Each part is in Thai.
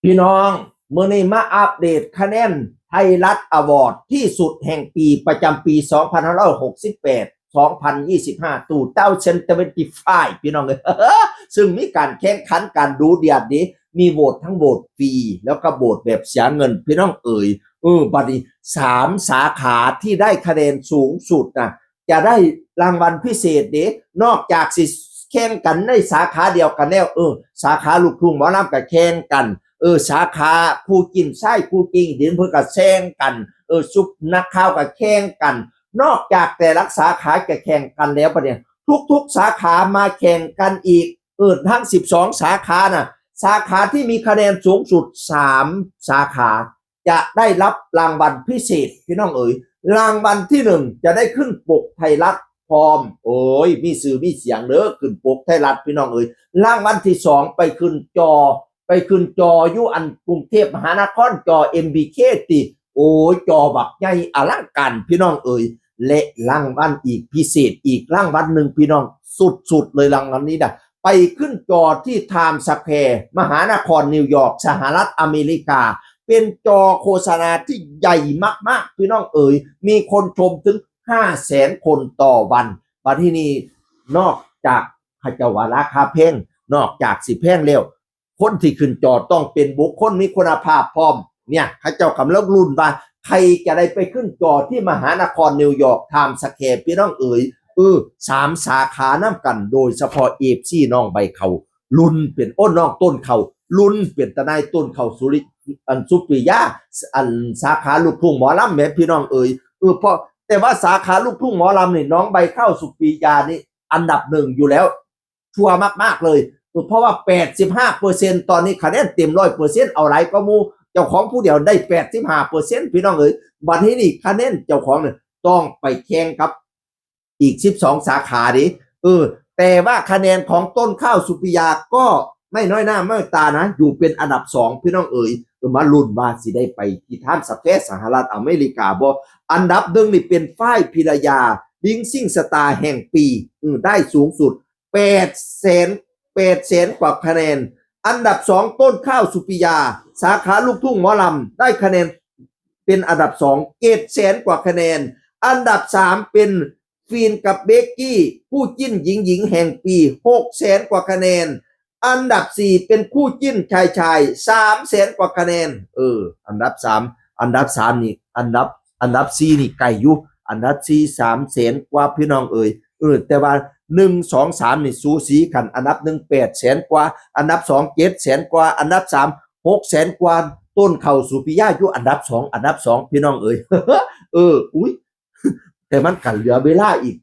พี่น้องมื้อนี้มาอัปเดตคะแนนไทยรัฐอวอร์ดที่สุดแห่งปีประจำปี2568 2025ตู่เต้าเชนเตเวนตี้ไฟพี่น้องเลยซึ่งมีการแข่งขันการดูเดือดนี้มีโหวตทั้งโหวตฟรีแล้วก็โหวตแบบเสียเงินพี่น้องบัดนี้3สาขาที่ได้คะแนนสูงสุดนะจะได้รางวัลพิเศษเด้นอกจากสิแข่งกันในสาขาเดียวกันแล้วสาขาลูกทุ่งหมอลำก็แข่งกันสาขาผู้กินไส้ผู้กินดินเพื่อกับแข่งกันซุปนักข่าวกับแข่งกันนอกจากแต่ละสาขาจะแข่งกันแล้วประเดี๋ยวทุกๆสาขามาแข่งกันอีกทั้ง12สาขาน่ะสาขาที่มีคะแนนสูงสุด3สาขาจะได้รับรางวัลพิเศษพี่น้องรางวัลที่1จะได้ขึ้นปกไทยรัฐพร้อมมีสื่อมีเสียงเด้อขึ้นปกไทยรัฐพี่น้องรางวัลที่2ไปขึ้นจออยู่อันกรุงเทพมหานครจอ MBK ติจอบักใหญ่อลังการพี่น้องและรางวัลอีกพิเศษอีกรางวัลหนึ่งพี่น้องสุดเลยรางวัลนี้นะไปขึ้นจอที่ไทม์สแควร์มหานครนิวยอร์กสหรัฐอเมริกาเป็นจอโฆษณาที่ใหญ่มากๆพี่น้องมีคนชมถึง500,000 คนต่อวันบัดที่นี้นอกจากขจาวาราคาแพงนอกจากสิแพงแล้วคนที่ขึ้นจอต้องเป็นบุคคลมีคุณภาพพร้อมเนี่ยข้าเจ้ากำลังรุ่นว่าใครจะได้ไปขึ้นจอที่มหานครนิวยอร์กไทม์สแควร์พี่น้อง3สาขาน้ำกันโดยเฉพาะFCน้องใบเขารุ่นเป็นน้องต้นเขารุ่นเป็นตะนายต้นเขาสุปริยาสาขาลูกทุ่งหมอลำแม่พี่น้องเพราะแต่ว่าสาขาลูกทุ่งหมอลำนี่น้องใบเข้าสุปริยานี่อันดับ1อยู่แล้วชัวร์มากๆเลยเพราะว่า 85% ตอนนี้คะแนนเต็ม 100% เอาไรก็มูเจ้าของผู้เดียวได้ 85% พี่น้องบัดนี้นี่คะแนนเจ้าของเนี่ยต้องไปแข่งกับอีก12สาขาดิแต่ว่าคะแนนของต้นข้าวสุปริยาก็ไม่น้อยหน้าไม่ตานะอยู่เป็นอันดับ2พี่น้องมาลุ้นว่าสิได้ไปที่ไทม์สแควร์สหรัฐอเมริกาบ่อันดับ1นี่เป็นฝ้ายพิรยาดิงซิ่งสตาร์แห่งปีได้สูงสุด800,000 กว่าคะแนนอันดับ2ต้นข้าวสุปริยาสาขาลูกทุ่งหมอลำได้คะแนนเป็นอันดับ2 700,000 กว่าคะแนนอันดับ3เป็นฟีนกับเบกกี้คู่จิ้นหญิงแห่งปี 600,000 กว่าคะแนนอันดับ4เป็นคู่จิ้นชาย 300,000 กว่าคะแนนอันดับ3นี่อันดับ4นี่ไกลอยู่อันดับ4 300,000 กว่าพี่น้องแต่ว่า1 2 3นี่สูสีกันอันดับ1 800,000 กว่าอันดับ2 700,000 กว่าอันดับ3 600,000 กว่าต้นเขาสุปริยาอยู่อันดับ2พี่น้องอุ้ยแต่มันกันเหลือเวลาอีก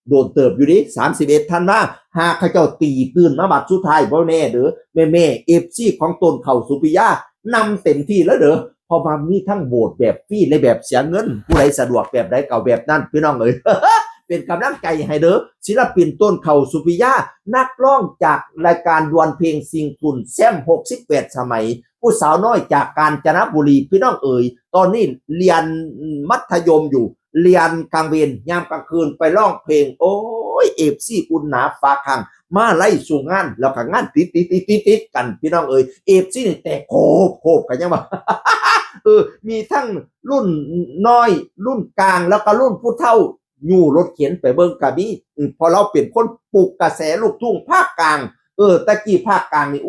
โดนเติบอยู่ดิ31ธันวาหากเขาเจ้าตีตื่นมาบัดสุดท้ายบ่แน่เด้อแม่FCของต้นเขาสุปริยานำเต็มที่แล้วเด้อพอมามีทั้งโหวตแบบฟรีและแบบเสียเงินผู้ใดสะดวกแบบใดเก่าแบบนั้นพี่น้องเป็นกำลังใจให้เด้อศิลปินต้นเขาสุปริยานักร้องจากรายการดวลเพลงซิงคุณแซม68สมัยผู้สาวน้อยจากกาญจนบุรีพี่น้องตอนนี้เรียนมัธยมอยู่เรียนกลางเวรยามกลางคืนไปร้องเพลงFCอุ่นหนาฟ้าคังมาไล่สู่งานแล้วก็งานติดกันพี่น้องFCนี่แต่โคบกันยังว่ามีทั้งรุ่นน้อยรุ่นกลางแล้วก็รุ่นผู้เฒ่าอยู่รถเข็นไปเบิ่งกะมีพอเราเป็นคนปลุกกระแสลูกทุ่งภาคกลางตะกี้ภาคกลางนี่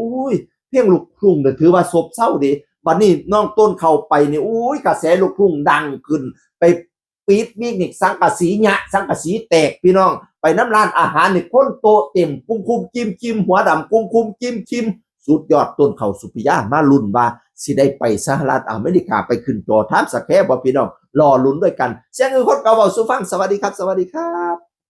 เพลงลูกทุ่งเนี่ยถือว่าซบเซาดิบัดนี้น้องต้นเข้าไปนี่กระแสลูกทุ่งดังขึ้นไปปีดมิกนิกสังกะสีหยะสังกะสีแตกพี่น้องไปน้ำร้านอาหารนี่คนโตเต็มคุ้มจิ้มหัวดำคุ้มจิ้มสุดยอดต้นเขาสุปริยามาลุ้นว่าสิได้ไปสหรัฐอเมริกาไปขึ้นจอไทม์สแควร์บ่พี่น้องรอลุ้นด้วยกันเสียงคนเก่าเว้าสู่ฟังสวัสดีครับ